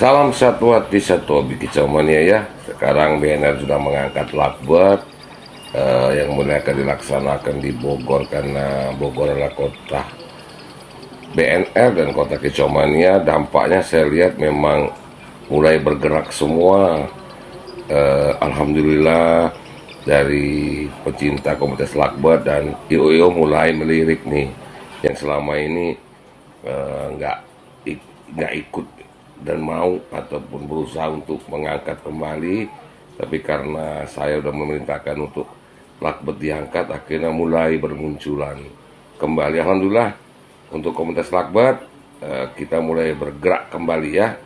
Salam satu hati satu hobi kicauannya ya. Sekarang BNR sudah mengangkat lakbet yang mulai akan dilaksanakan di Bogor, karena Bogor adalah kota BNR dan kota kicauannya. Dampaknya saya lihat memang mulai bergerak semua. Alhamdulillah, dari pecinta komunitas lakbet dan IO mulai melirik nih, yang selama ini nggak nggak ikut dan mau ataupun berusaha untuk mengangkat kembali, tapi karena saya sudah memerintahkan untuk lakbet diangkat, akhirnya mulai bermunculan kembali. Alhamdulillah, untuk komunitas lakbet kita mulai bergerak kembali ya.